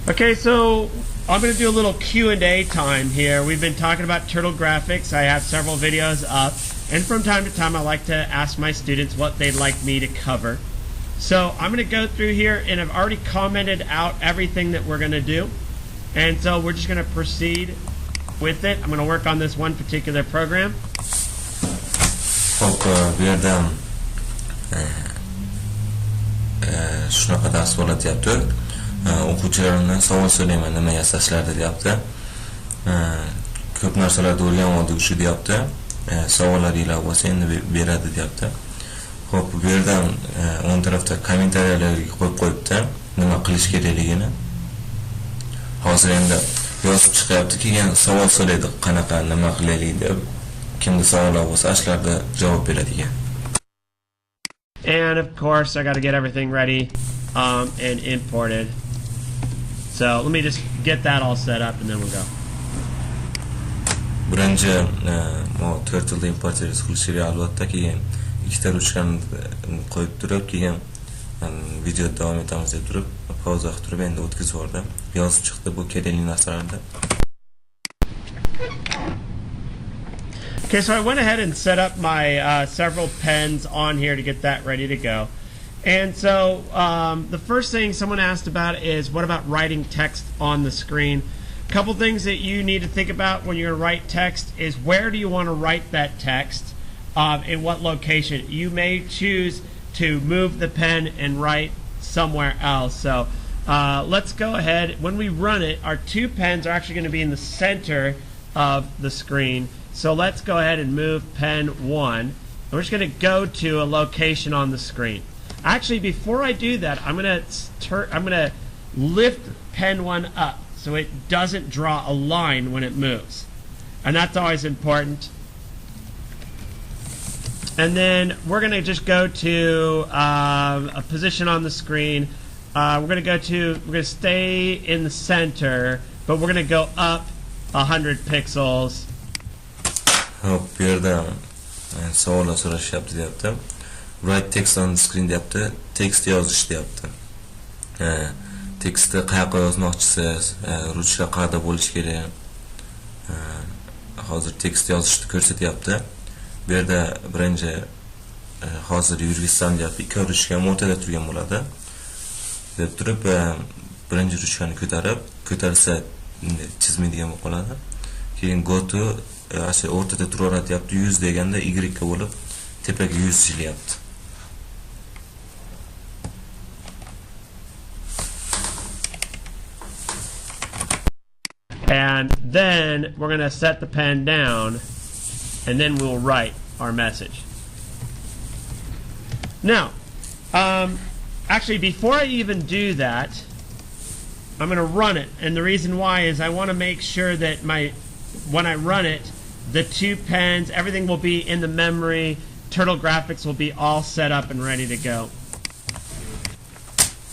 Okay, so I'm going to do a little Q&A time here. We've been talking about Turtle Graphics. I have several videos up, and from time to time I like to ask my students what they'd like me to cover. So I'm going to go through here, and I've already commented out everything that we're going to do, and so we're just going to proceed with it. I'm going to work on this one particular program. Bu yerdan shunaqa dars bo'latyapti. O'quvchilarimdan savol so'rayman, nima yasashlardi deyapti. Ko'p narsalarni o'rgandik shu deyapti. Savollaringiz bo'lsa endi beradi deyapti. Xo'p, bu yerdan o'ng tarafda kommentariyalarga qo'yib qo'yibdi, nima qilish kerakligini. Hozir endi yozib chiqyapti, keyin savol so'raydi, qanaqa nima qilaylik deb. Kimda savollar bo'lsa, ashlarda javob beradigan. And of course, I got to get everything ready and imported. So let me just get that all set up and then we'll go. Birinchi Turtle import qilish kerak albatta, keyin ikkita ruchkani qo'yib turib, keyin video davom etamiz deb turib, pauza qilib turib endi o'tkazib yubordim. Yozib chiqdi bu kerakli narsalarni. Okay, so I went ahead and set up my several pens on here to get that ready to go. And so the first thing someone asked about is, what about writing text on the screen? A couple things that you need to think about when you're going to write text is, where do you want to write that text, in what location? You may choose to move the pen and write somewhere else. So let's go ahead. When we run it, our two pens are actually going to be in the center of the screen. So let's go ahead and move pen 1. And we're just going to go to a location on the screen. Actually, before I do that, I'm going to lift pen 1 up so it doesn't draw a line when it moves. And that's always important. And then we're going to just go to a position on the screen. We're going to stay in the center, but we're going to go up 100 pixels. Hop, bu yerda savollar so'rashyapti deyapti. Write text on the screen deyapti. Text yozish deyapti. Tekstni qayerga yozmoqchisiz, ruchka qayerda bo'lishi kerak. Hozir tekst yozishni ko'rsatyapti. Bu yerda birinchi hozir yurgizsam deyapti, ikki ruchka o'rtada turgan bo'ladi. Deb turib, birinchi ruchkani ko'tarsa chizmaydigan bo'lib qoladi. Keyin go to o'rtada turaveradi deyapti, 100 deganda y ga bo'lib tepaga 100 chizyapti. And then we're going to set the pen down, and then we'll write our message. Now, actually, before I even do that, I'm going to run it. And the reason why is I want to make sure that when I run it, the two pens, everything will be in the memory. Turtle Graphics will be all set up and ready to go.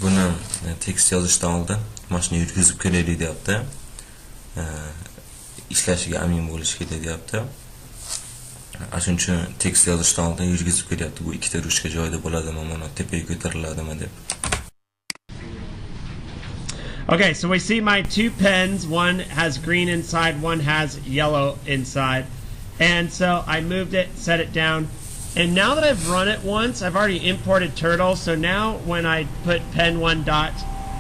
Buni tekst yozishdan oldin mashina yurgizib kelaylik deyapti. Ishlashiga amin bo'lish kerak deyapti. Shuning uchun tekst yozishdan oldin yurgizib kelyapti. Bu ikkita ruchka joyida bo'ladimi, mana tepaga ko'tariladimi deb. Okay, so we see my two pens. One has green inside, one has yellow inside. And so I moved it, set it down. And now that I've run it once, I've already imported Turtle. So now when I put pen 1 dot,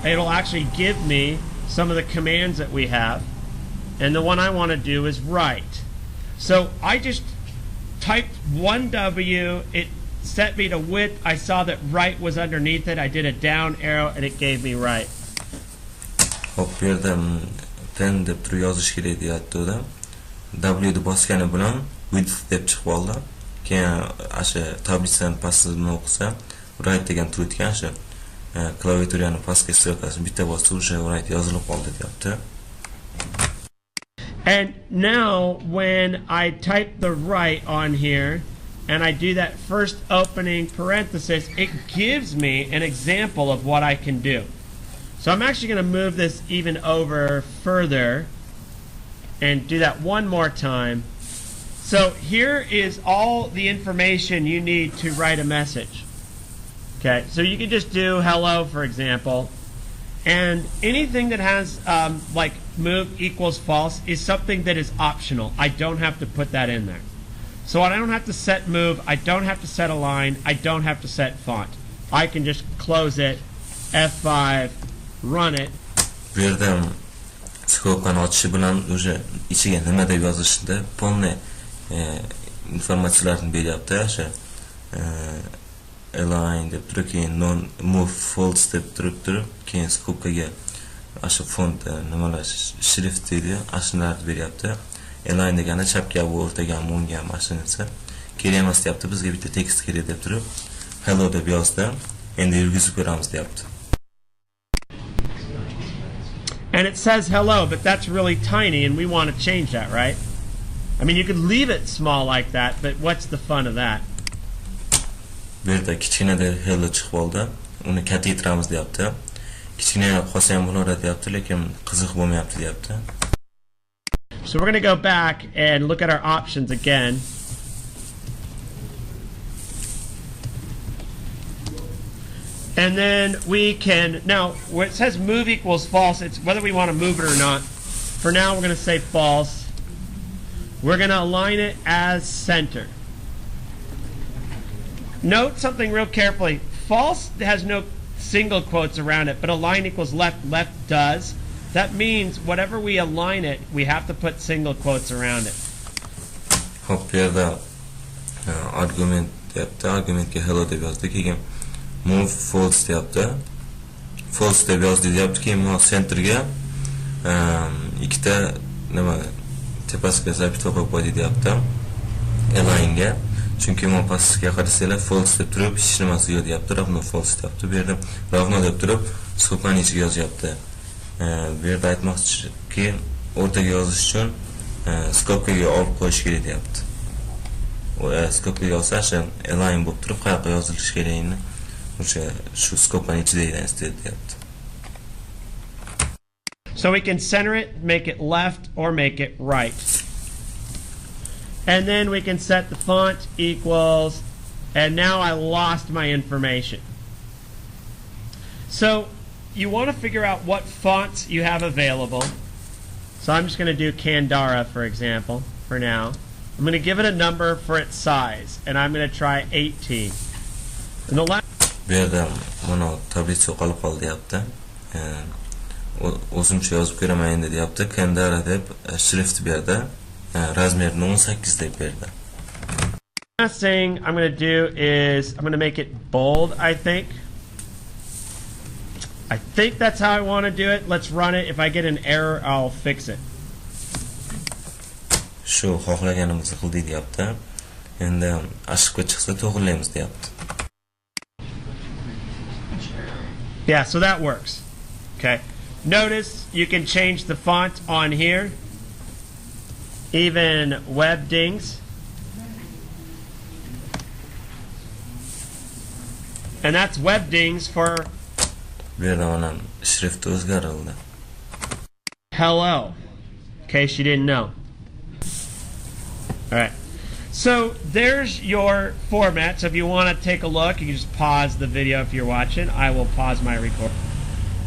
it'll actually give me some of the commands that we have. And the one I want to do is write. So I just typed 1W. It set me to width. I saw that write was underneath it. I did a down arrow and it gave me write. Hop, bu yerda pen deb turib yozish kerak deyapti o'da. W ni bosgani bilan width deb chiqib oldi. Keyin o'sha tablicani pastini o'qisa, write degan turadigan o'sha klaviaturani pastga sirkasi bitta bosdi, o'sha write yozilib qoldi deyapti. And now when I type the write on here and I do that first opening parenthesis, it gives me an example of what I can do. So I'm actually going to move this even over further and do that one more time. So here is all the information you need to write a message. Okay, so you can just do hello, for example, And anything that has like move equals false is something that is optional. I don't have to put that in there. So I don't have to set move, I don't have to set align, I don't have to set font. I can just close it, F5, run it. Bu yerda skopani ochishi bilan o'sha ichiga nima deb yozishda polni informatsiyalarni beryapti. O'sha align deb turib, keyin non move false deb turib, keyin skopkaga o'sha font nimalar shrift deydi, ashnalarni beryapti. Align degani chapga o'rtaga o'ngga mashinasi. Kerak emas deyapti, bizga bitta tekst kerak deb turib, hello deb yozdi. Endi yurgizib ko'ramiz deyapti. And it says hello, but that's really tiny and we want to change that, right? I mean, you could leave it small like that, but what's the fun of that? Bu yerda kichkina deb hello chiqib oldi. Uni kattaytiramiz deyapti. Kichkina qolsa ham bo'laveradi deyapti, lekin qiziq bo'lmayapti deyapti. So we're going to go back and look at our options again. And then we can, now where it says move equals false, it's whether we want to move it or not. For now we're going to say false. We're going to align it as center. Note something real carefully. False has no single quotes around it, but align equals left, left does. That means whatever we align it, we have to put single quotes around it. Hop, bu yerda argument deyapti. Argumentga hello deb yozdi, keyin move false deyapti. False deb yozdi deyapti, keyin centerga ikkita nima tepasiga zapita qo'yib qo'ydi deyapti. Alignga. Chunki pastga qarasanglar false deb turib, hech nimasi yo'q deyapti. Ravno false deyapti. Bu yerda ravno deb turib, skopani ichiga yozyapti. Bu yerda aytmoqchiki, o'rtaga yozish uchun skopkaga olib qo'yish kerak deyapti. Skopkaga yozsa, align bo'lib turib, qayerga yozilishi kerakligini o'sha shu skopani ichida deyapti. So we can center it, make it left, or make it right. And then we can set the font equals, and now I lost my information. So you want to figure out what fonts you have available. So I'm just going to do Candara, for example, for now. I'm going to give it a number for its size, and I'm going to try 18. And the last Bu yerda mana tablica qolib qoldi deyapti. O'zimcha yozib ko'raman endi deyapti. Candara deb shrift berdi. Razmerini 18 deb berdi. last thing I'm going to do is I'm going to make it bold, I think. I think that's how I want to do it. Let's run it. If I get an error, I'll fix it. Shu xohlaganimizni qildik deyapti. Endi ashqqa chiqsa to'g'rilaymiz deyapti. Yeah, so that works. Okay. Notice you can change the font on here. Even Webdings. And that's Webdings for Bu yerda mana shrift o'zgarildi. hello. In case you didn't know. All right. So there's your format. So if you want to take a look, you can just pause the video if you're watching. I will pause my record.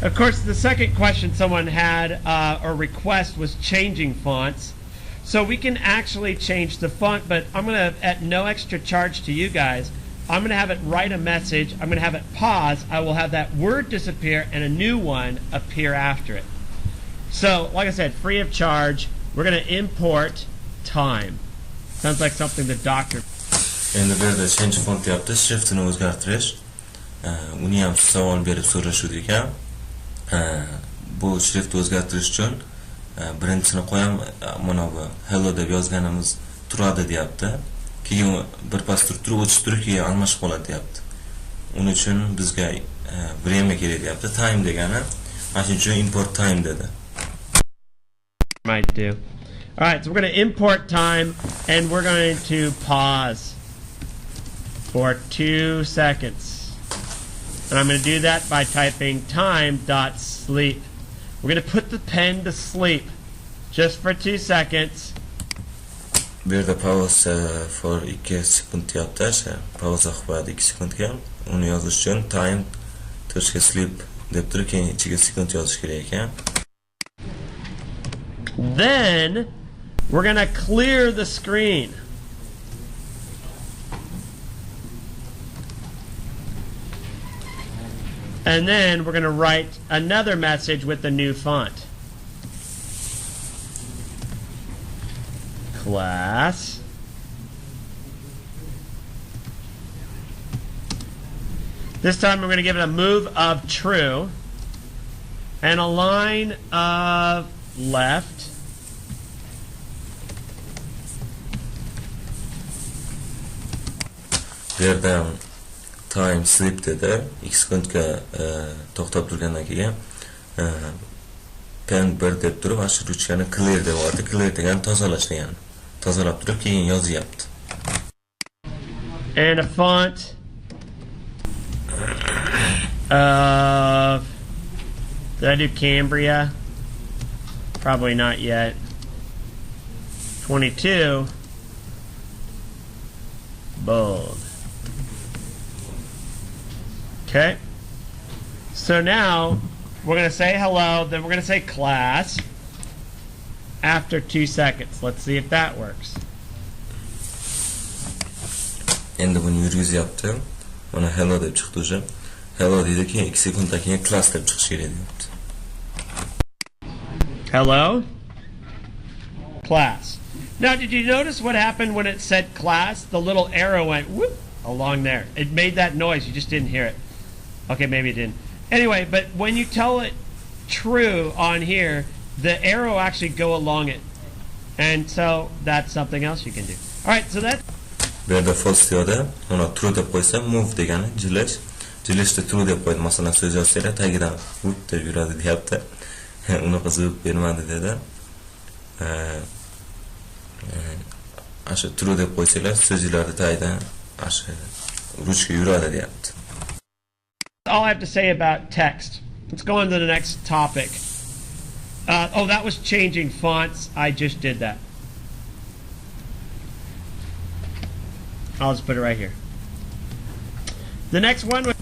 Of course, the second question someone had or request was changing fonts. So we can actually change the font, but I'm going to, at no extra charge to you guys, I'm going to have it write a message. I'm going to have it pause. I will have that word disappear and a new one appear after it. So, like I said, free of charge. We're going to import time. Sounds like something the doctor. Endi bu yerda change font deyapti, shriftini o'zgartirish. Uni ham savol berib so'rashdi ekan. Bu shrift o'zgartirish uchun birinchisini qo'yam, mana bu hello deb yozganimiz turadi deyapti. Keyin birpas turib o'tib turib keyin almashib qoladi deyapti. Uning uchun bizga время kerak deyapti. Time degani mana shuning uchun import time dedi. Might do. All right, so we're going to import time, and we're going to pause for 2 seconds. And I'm going to do that by typing time.sleep. We're going to put the pen to sleep just for 2 seconds. Bu yerda pause for 2 sekund deyapti. Pause qo'yadi 2 sekundga. Uni yozish uchun time.sleep deb turib keyin ichiga sekund yozish kerak ekan. Then we're going to clear the screen. And then we're going to write another message with the new font. Class. This time we're going to give it a move of true and a line of left. Bu yerda time sleep dedi. 2 sekundga to'xtab turgandan keyin pen 1 deb turib ashu ruchkani clear deb oldi. Clear degani tozalash degani. Tozalab turib keyin yozyapti. And a font of, did I do Cambria? Probably not yet. 22 bold. Okay. So now we're going to say hello, then we're going to say class after 2 seconds. Let's see if that works. Endi buni yurgizyapti. Mana hello deb chiqdi o'sha. Hello deydi, keyin 2 sekunddan keyin class deb chiqish kerak deyapti. Hello? Class. Now, did you notice what happened when it said class? The little arrow went whoop along there. It made that noise. You just didn't hear it. Okay, maybe it didn't. Anyway, but when you tell it true on here, the arrow actually go along it. And so that's something else you can do. All right, so that's... Bu yerda false deyapti. Mana true deb qo'ysa move degani jilish. Jilishda true deb qo'ydi. Masalan, so'z yozsa tagidan whoop deb yuradi deyapti. Unaqa zo'b bermadi dedi. Ashu true deb qo'ysalar so'zlarni tagidan ashu ruchka yuradi deyapti. All I have to say about text. Let's go on to the next topic. Oh, that was changing fonts. I just did that. I'll just put it right here. The next one was...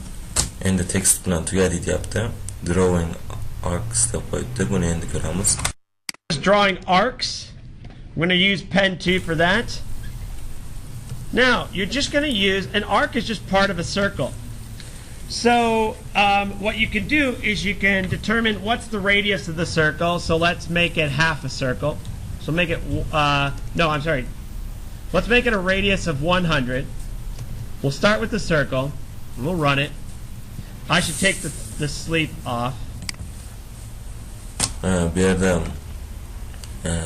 Endi text bilan tugadi deyapti. Drawing arcs deb qo'ydi. Buni endi ko'ramiz. Drawing arcs. I'm going to use pen 2 for that. Now, you're just going to use... An arc is just part of a circle. So what you can do is you can determine what's the radius of the circle. So let's make it half a circle. So make it, no, I'm sorry. Let's make it a radius of 100. We'll start with the circle. And we'll run it. I should take the sleep off. Bu yerda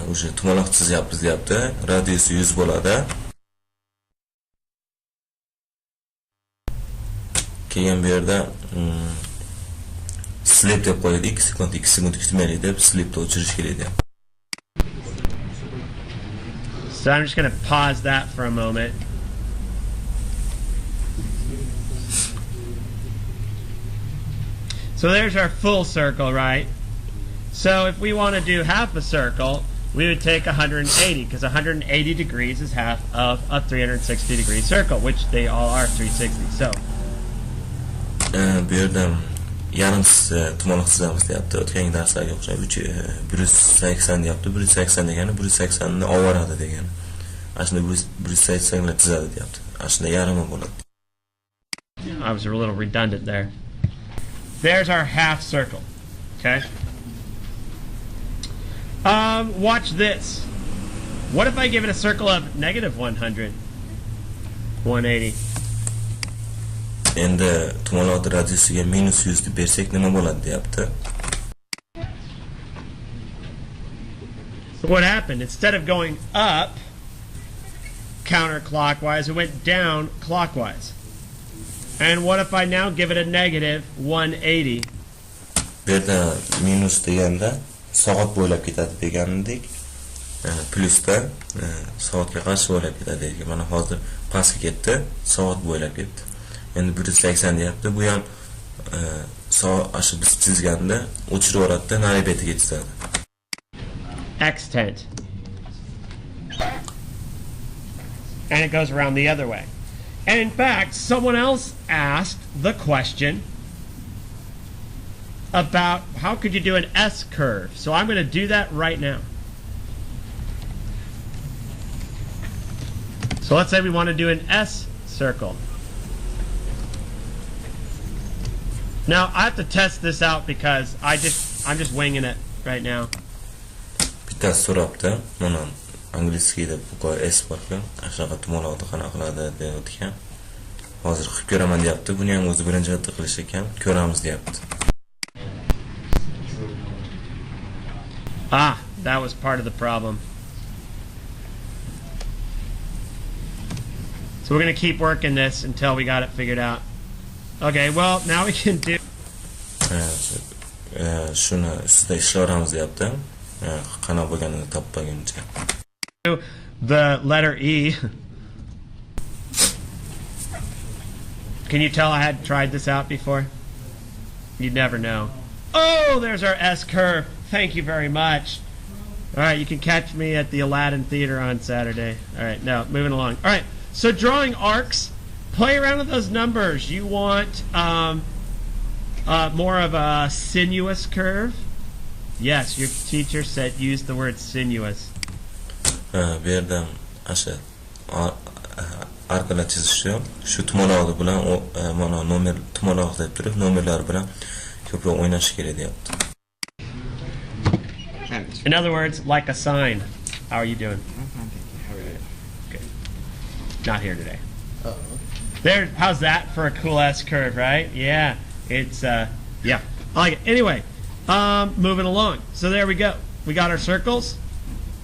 o'sha tumaloq chizyapmiz deyapti. Radiusi 100 bo'ladi. Keyin bu yerda sleep deb qo'ydik. 2 sekund kutmaylik deb sleepni o'chirish kerak deyapti. So I'm just going to pause that for a moment. So there's our full circle, right? So if we want to do half a circle, we would take 180, because 180 degrees is half of a 360 degree circle, which they all are 360. So bu yerda yarim tumaloq chizamiz deyapti. O'tgan darslarga o'xshab 180 deyapti. 180 degani 180 ni oboradi degani. Ashunda 180 ni chizadi deyapti. Ashunda yarimi bo'ladi. I was a little redundant there. There's our half circle. Okay. Watch this. What if I give it a circle of negative 100? 180. Endi tumaloq radiusiga minus 100 deb bersak nima bo'ladi deyapti. So what happened? Instead of going up counterclockwise, it went down clockwise. And what if I now give it a negative 180? Bu yerda minus deganda soat bo'ylab ketadi degandek. Plusda soatga qarshi bo'ylab ketadi degan. Mana hozir pastga ketdi, soat bo'ylab ketdi. Endi 180 deyapti. Bu ham soat ashi biz chizganda o'chirib yuboradi, nari betiga chizadi. Extent. And it goes around the other way. And in fact, someone else asked the question, about how could you do an S curve. So I'm going to do that right now. So let's say we want to do an S circle. Now I have to test this out because I'm just winging it right now. Bitta so'rabdi. Mana angliskiyda bu S borku, shunaqa tumonlarni qanaqa qiladi deyotgan. Hozir qilib ko'raman deyapti. Buni ham o'zi birinchi marta qilish ekan. Ko'ramiz deyapti. Ah, that was part of the problem. So we're going to keep working this until we got it figured out. Okay, well, now we can do... Shuni ustida ishlayveramiz deyapti. Qanaqa bo'lganini topmaguncha. The letter E. Can you tell I had tried this out before? You'd never know. Oh, there's our S curve. Thank you very much. All right, you can catch me at the Aladdin Theater on Saturday. All right, now moving along. All right, so drawing arcs, play around with those numbers. You want more of a sinuous curve? Yes, your teacher said use the word sinuous. Bu yerda asha arkalar chizishni shu tumonog'i bilan mana nomer tumonog'i deb turib nomerlar bilan ko'proq o'ynash kerak deyapti. In other words, like a sign. How are you doing? I'm fine, thank you. How are you? Good. Not here today. Uh-oh. There. How's that for a cool S curve, right? Yeah. It's yeah. I like it. Anyway, moving along. So there we go. We got our circles.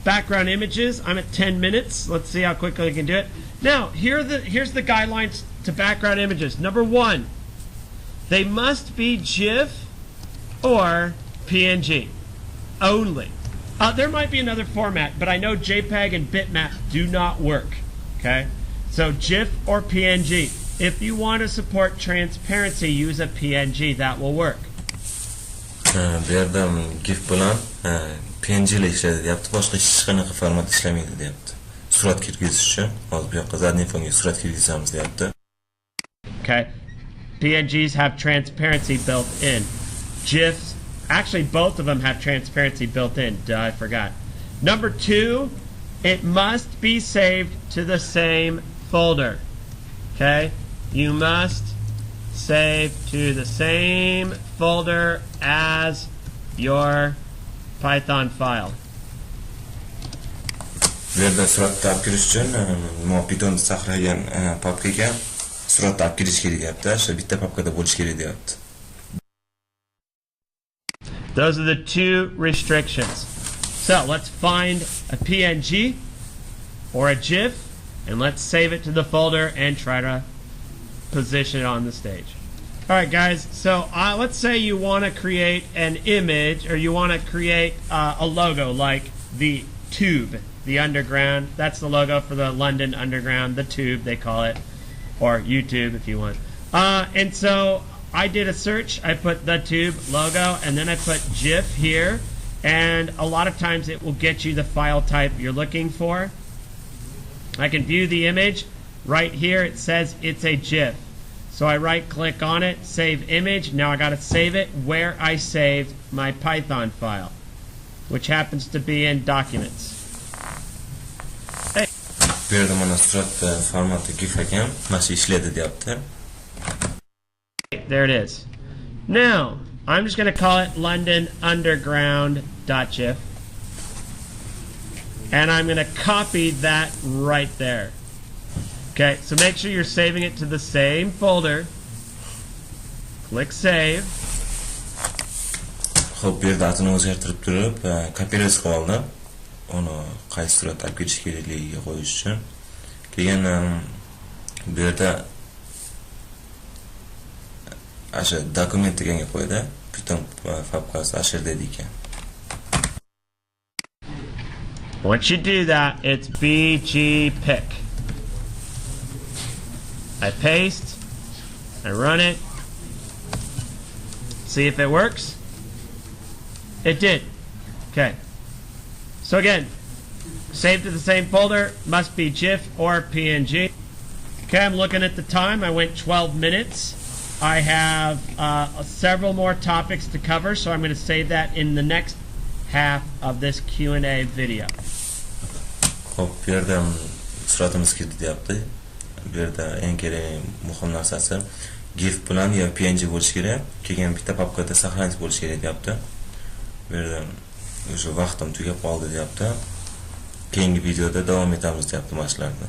Background images. I'm at 10 minutes. Let's see how quickly we can do it. Now, here's the guidelines to background images. Number 1, they must be GIF or PNG only. There might be another format, but I know JPEG and bitmap do not work. Okay, so GIF or PNG. If you want to support transparency, use a PNG. That will work. Bu yerda GIF bilan PNG ile ishlaydi deyapti. Boshqa hech qanaqa format ishlamaydi deyapti. Surat kirgizish uchun hozir bu yoqqa zadniy fonga surat kirgizamiz deyapti. Okay, PNGs have transparency built in. GIFs, actually both of them have transparency built in. Duh, I forgot. Number 2, it must be saved to the same folder. Okay, you must save to the same folder as your Python file. Bu yerda suratni olib kirish uchun nima Python saqlagan papkaga suratni olib kirish kerak deyapti. O'sha bitta papkada bo'lish kerak deyapti. Those are the 2 restrictions. So let's find a PNG or a GIF and let's save it to the folder and try to position it on the stage. All right, guys, so let's say you want to create an image or you want to create a logo like the Tube, the Underground. That's the logo for the London Underground, the Tube they call it, or YouTube if you want. And so I did a search. I put the Tube logo and then I put GIF here, and a lot of times it will get you the file type you're looking for. I can view the image. Right here it says it's a GIF. So I right click on it, save image. Now I got to save it where I saved my Python file, which happens to be in documents. Hey. Bu yerda mana surat formati GIF ekan, mana shu ishlaydi deyapti. There it is. Now, I'm just going to call it London Underground.gif. And I'm going to copy that right there. Okay, so make sure you're saving it to the same folder. Click Save. Xo'p, bu yerda atini o'zgartirib turib, kopiyalash qilib oldim. Uni qaysi surat olib ketish kerakligiga qo'yish uchun. Keyin bu yerda asha dokument deganga qo'ydi. Python papkasi ashirda ekan. Once you do that, it's bgpic. I paste, I run it, see if it works. It did. Okay. So again, saved to the same folder, must be GIF or PNG. Okay, I'm looking at the time. I went 12 minutes. I have several more topics to cover, so I'm going to save that in the next half of this Q&A video. Xo'p, bu yerda suratimiz kirdi deyapti. Bu yerda eng kerak muhim narsasi GIF bilan yo PNG bo'lishi kerak. Keyin bitta papkada saqlanish bo'lishi kerak deyapti. Bu yerda o'sha vaqtim tugab qoldi deyapti. Keyingi videoda davom etamiz deyapti mashqlarni.